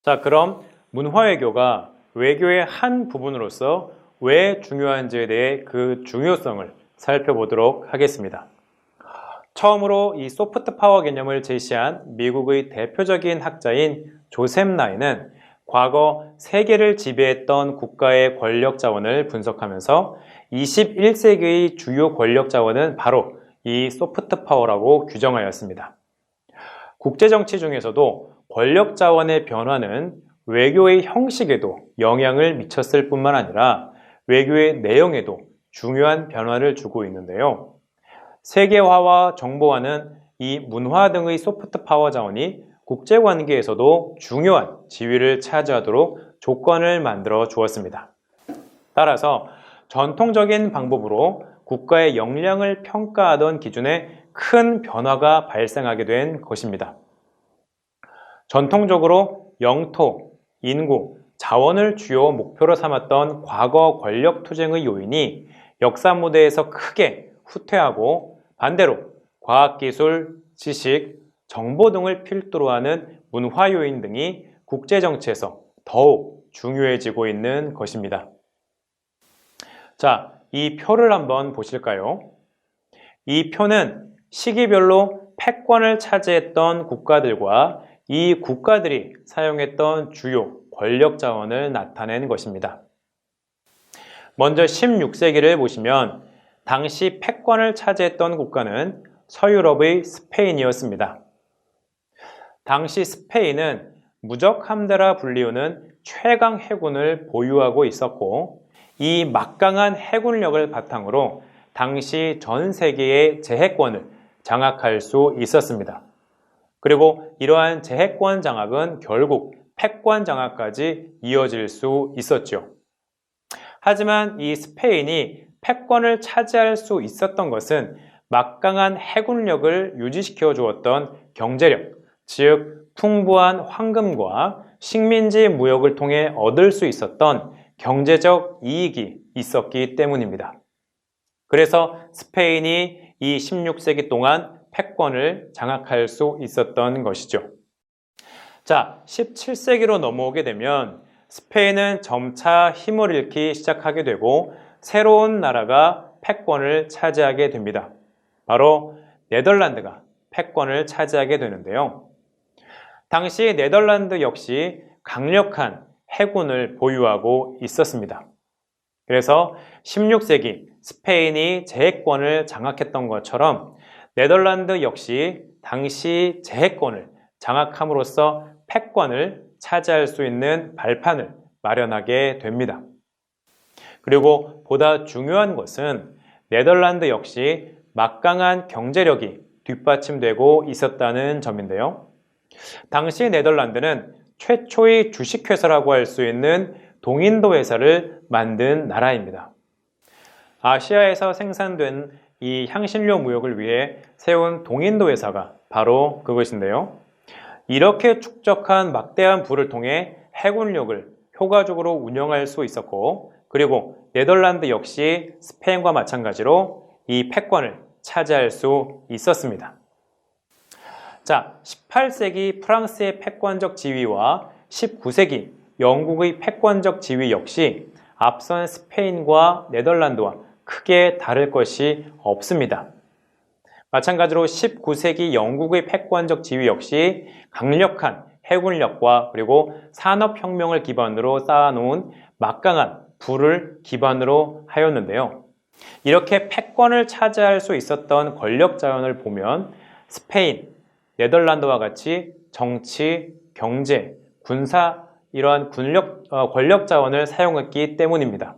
자, 그럼 문화외교가 외교의 한 부분으로서 왜 중요한지에 대해 그 중요성을 살펴보도록 하겠습니다. 처음으로 이 소프트 파워 개념을 제시한 미국의 대표적인 학자인 조셉 나이는 과거 세계를 지배했던 국가의 권력 자원을 분석하면서 21세기의 주요 권력 자원은 바로 이 소프트 파워라고 규정하였습니다. 국제정치 중에서도 권력 자원의 변화는 외교의 형식에도 영향을 미쳤을 뿐만 아니라 외교의 내용에도 중요한 변화를 주고 있는데요. 세계화와 정보화는 이 문화 등의 소프트 파워 자원이 국제관계에서도 중요한 지위를 차지하도록 조건을 만들어 주었습니다. 따라서 전통적인 방법으로 국가의 역량을 평가하던 기준에 큰 변화가 발생하게 된 것입니다. 전통적으로 영토, 인구, 자원을 주요 목표로 삼았던 과거 권력 투쟁의 요인이 역사 무대에서 크게 후퇴하고 반대로 과학기술, 지식, 정보 등을 필두로 하는 문화 요인 등이 국제정치에서 더욱 중요해지고 있는 것입니다. 자, 이 표를 한번 보실까요? 이 표는 시기별로 패권을 차지했던 국가들과 이 국가들이 사용했던 주요 권력 자원을 나타낸 것입니다. 먼저 16세기를 보시면 당시 패권을 차지했던 국가는 서유럽의 스페인이었습니다. 당시 스페인은 무적 함대라 불리우는 최강 해군을 보유하고 있었고 이 막강한 해군력을 바탕으로 당시 전 세계의 제해권을 장악할 수 있었습니다. 그리고 이러한 제해권 장악은 결국 패권 장악까지 이어질 수 있었죠. 하지만 이 스페인이 패권을 차지할 수 있었던 것은 막강한 해군력을 유지시켜 주었던 경제력, 즉 풍부한 황금과 식민지 무역을 통해 얻을 수 있었던 경제적 이익이 있었기 때문입니다. 그래서 스페인이 이 16세기 동안 패권을 장악할 수 있었던 것이죠. 자, 17세기로 넘어오게 되면 스페인은 점차 힘을 잃기 시작하게 되고 새로운 나라가 패권을 차지하게 됩니다. 바로 네덜란드가 패권을 차지하게 되는데요. 당시 네덜란드 역시 강력한 해군을 보유하고 있었습니다. 그래서 16세기 스페인이 제해권을 장악했던 것처럼 네덜란드 역시 당시 제해권을 장악함으로써 패권을 차지할 수 있는 발판을 마련하게 됩니다. 그리고 보다 중요한 것은 네덜란드 역시 막강한 경제력이 뒷받침되고 있었다는 점인데요. 당시 네덜란드는 최초의 주식회사라고 할 수 있는 동인도 회사를 만든 나라입니다. 아시아에서 생산된 이 향신료 무역을 위해 세운 동인도 회사가 바로 그것인데요. 이렇게 축적한 막대한 부를 통해 해군력을 효과적으로 운영할 수 있었고, 그리고 네덜란드 역시 스페인과 마찬가지로 이 패권을 차지할 수 있었습니다. 자, 18세기 프랑스의 패권적 지위와 19세기 영국의 패권적 지위 역시 앞선 스페인과 네덜란드와 크게 다를 것이 없습니다. 마찬가지로 19세기 영국의 패권적 지위 역시 강력한 해군력과 그리고 산업혁명을 기반으로 쌓아놓은 막강한 부를 기반으로 하였는데요. 이렇게 패권을 차지할 수 있었던 권력 자원을 보면 스페인, 네덜란드와 같이 정치, 경제, 군사 이러한 권력 자원을 사용했기 때문입니다.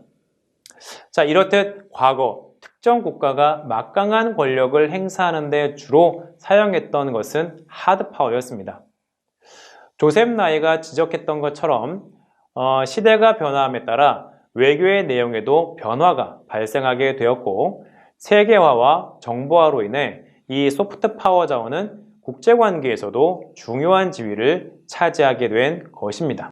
자, 이렇듯 과거 특정 국가가 막강한 권력을 행사하는 데 주로 사용했던 것은 하드 파워였습니다. 조셉 나이가 지적했던 것처럼 시대가 변화함에 따라 외교의 내용에도 변화가 발생하게 되었고 세계화와 정보화로 인해 이 소프트 파워 자원은 국제관계에서도 중요한 지위를 차지하게 된 것입니다.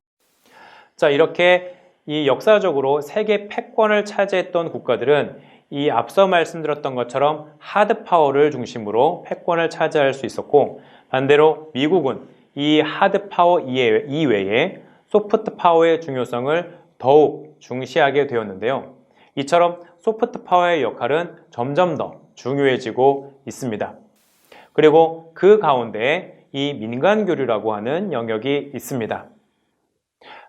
자, 이렇게 이 역사적으로 세계 패권을 차지했던 국가들은 이 앞서 말씀드렸던 것처럼 하드 파워를 중심으로 패권을 차지할 수 있었고 반대로 미국은 이 하드 파워 이외에 소프트 파워의 중요성을 더욱 중시하게 되었는데요. 이처럼 소프트 파워의 역할은 점점 더 중요해지고 있습니다. 그리고 그 가운데에 이 민간교류라고 하는 영역이 있습니다.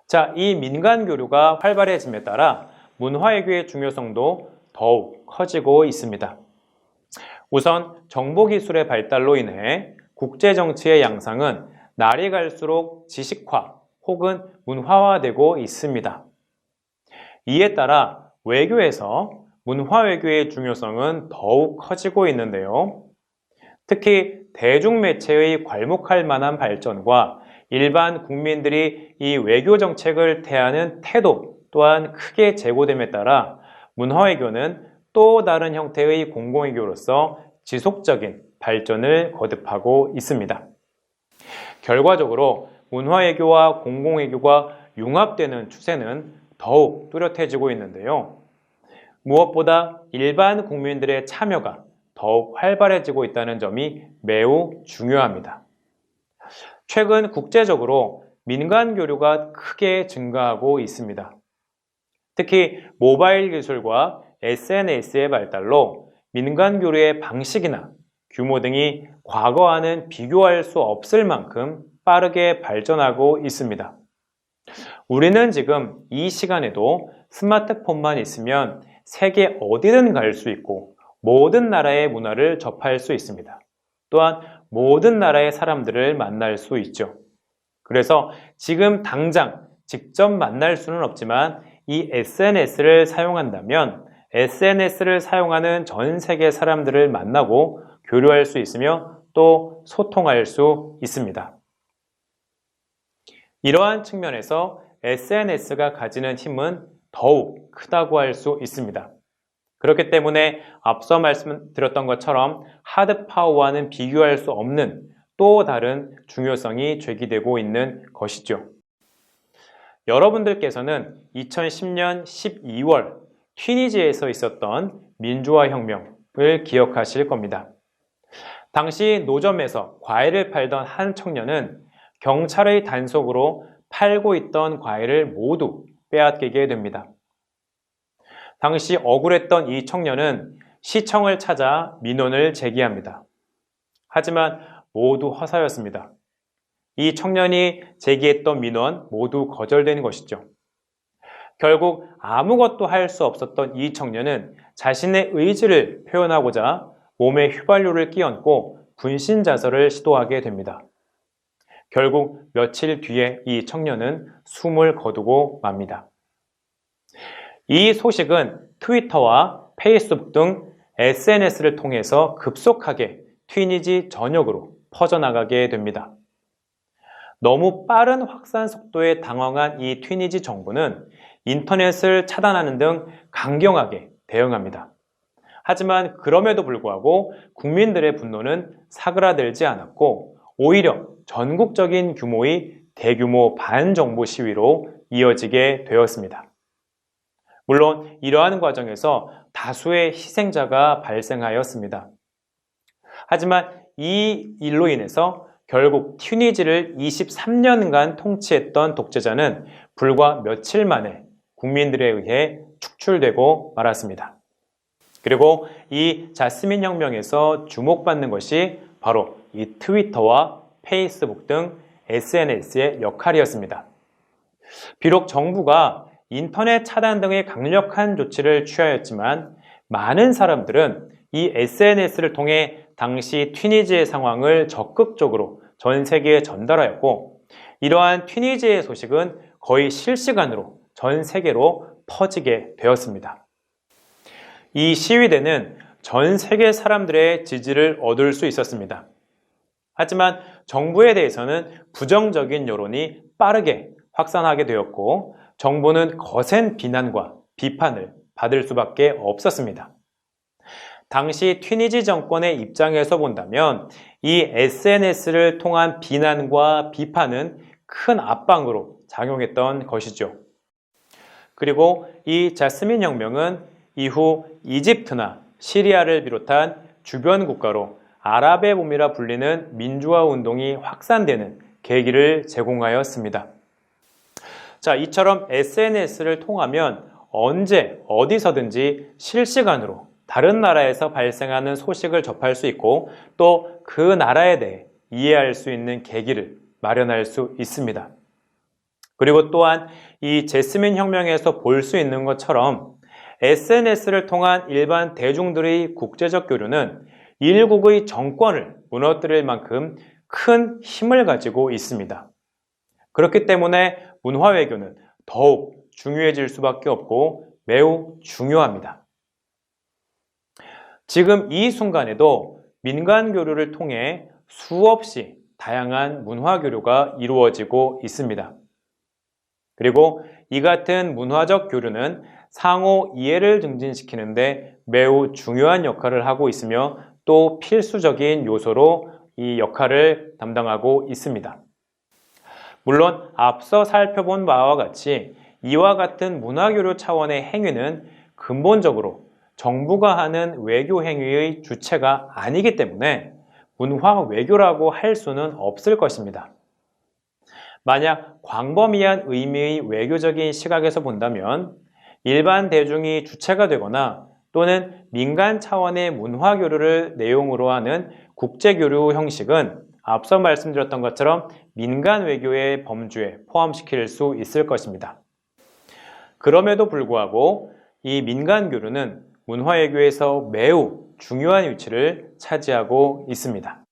자, 이 민간교류가 활발해짐에 따라 문화외교의 중요성도 더욱 커지고 있습니다. 우선 정보기술의 발달로 인해 국제정치의 양상은 날이 갈수록 지식화 혹은 문화화되고 있습니다. 이에 따라 외교에서 문화외교의 중요성은 더욱 커지고 있는데요. 특히 대중매체의 괄목할 만한 발전과 일반 국민들이 이 외교 정책을 대하는 태도 또한 크게 제고됨에 따라 문화외교는 또 다른 형태의 공공외교로서 지속적인 발전을 거듭하고 있습니다. 결과적으로 문화외교와 공공외교가 융합되는 추세는 더욱 뚜렷해지고 있는데요. 무엇보다 일반 국민들의 참여가 더욱 활발해지고 있다는 점이 매우 중요합니다. 최근 국제적으로 민간 교류가 크게 증가하고 있습니다. 특히 모바일 기술과 SNS의 발달로 민간 교류의 방식이나 규모 등이 과거와는 비교할 수 없을 만큼 빠르게 발전하고 있습니다. 우리는 지금 이 시간에도 스마트폰만 있으면 세계 어디든 갈 수 있고 모든 나라의 문화를 접할 수 있습니다. 또한 모든 나라의 사람들을 만날 수 있죠. 그래서 지금 당장 직접 만날 수는 없지만 이 SNS를 사용한다면 SNS를 사용하는 전 세계 사람들을 만나고 교류할 수 있으며 또 소통할 수 있습니다. 이러한 측면에서 SNS가 가지는 힘은 더욱 크다고 할 수 있습니다. 그렇기 때문에 앞서 말씀드렸던 것처럼 하드 파워와는 비교할 수 없는 또 다른 중요성이 제기되고 있는 것이죠. 여러분들께서는 2010년 12월 튀니지에서 있었던 민주화 혁명을 기억하실 겁니다. 당시 노점에서 과일을 팔던 한 청년은 경찰의 단속으로 팔고 있던 과일을 모두 빼앗기게 됩니다. 당시 억울했던 이 청년은 시청을 찾아 민원을 제기합니다. 하지만 모두 허사였습니다. 이 청년이 제기했던 민원 모두 거절된 것이죠. 결국 아무것도 할 수 없었던 이 청년은 자신의 의지를 표현하고자 몸에 휘발유를 끼얹고 분신자살을 시도하게 됩니다. 결국 며칠 뒤에 이 청년은 숨을 거두고 맙니다. 이 소식은 트위터와 페이스북 등 SNS를 통해서 급속하게 튀니지 전역으로 퍼져나가게 됩니다. 너무 빠른 확산 속도에 당황한 이 튀니지 정부는 인터넷을 차단하는 등 강경하게 대응합니다. 하지만 그럼에도 불구하고 국민들의 분노는 사그라들지 않았고 오히려 전국적인 규모의 대규모 반정부 시위로 이어지게 되었습니다. 물론 이러한 과정에서 다수의 희생자가 발생하였습니다. 하지만 이 일로 인해서 결국 튀니지를 23년간 통치했던 독재자는 불과 며칠 만에 국민들에 의해 축출되고 말았습니다. 그리고 이 자스민 혁명에서 주목받는 것이 바로 이 트위터와 페이스북 등 SNS의 역할이었습니다. 비록 정부가 인터넷 차단 등의 강력한 조치를 취하였지만 많은 사람들은 이 SNS를 통해 당시 튀니지의 상황을 적극적으로 전 세계에 전달하였고 이러한 튀니지의 소식은 거의 실시간으로 전 세계로 퍼지게 되었습니다. 이 시위대는 전 세계 사람들의 지지를 얻을 수 있었습니다. 하지만 정부에 대해서는 부정적인 여론이 빠르게 확산하게 되었고 정부는 거센 비난과 비판을 받을 수밖에 없었습니다. 당시 튀니지 정권의 입장에서 본다면 이 SNS를 통한 비난과 비판은 큰 압박으로 작용했던 것이죠. 그리고 이 자스민 혁명은 이후 이집트나 시리아를 비롯한 주변 국가로 아랍의 봄이라 불리는 민주화 운동이 확산되는 계기를 제공하였습니다. 자, 이처럼 SNS를 통하면 언제 어디서든지 실시간으로 다른 나라에서 발생하는 소식을 접할 수 있고 또 그 나라에 대해 이해할 수 있는 계기를 마련할 수 있습니다. 그리고 또한 이 제스민 혁명에서 볼 수 있는 것처럼 SNS를 통한 일반 대중들의 국제적 교류는 일국의 정권을 무너뜨릴 만큼 큰 힘을 가지고 있습니다. 그렇기 때문에 문화 외교는 더욱 중요해질 수밖에 없고 매우 중요합니다. 지금 이 순간에도 민간 교류를 통해 수없이 다양한 문화 교류가 이루어지고 있습니다. 그리고 이 같은 문화적 교류는 상호 이해를 증진시키는데 매우 중요한 역할을 하고 있으며 또 필수적인 요소로 이 역할을 담당하고 있습니다. 물론 앞서 살펴본 바와 같이 이와 같은 문화교류 차원의 행위는 근본적으로 정부가 하는 외교 행위의 주체가 아니기 때문에 문화 외교라고 할 수는 없을 것입니다. 만약 광범위한 의미의 외교적인 시각에서 본다면 일반 대중이 주체가 되거나 또는 민간 차원의 문화 교류를 내용으로 하는 국제 교류 형식은 앞서 말씀드렸던 것처럼 민간 외교의 범주에 포함시킬 수 있을 것입니다. 그럼에도 불구하고 이 민간 교류는 문화 외교에서 매우 중요한 위치를 차지하고 있습니다.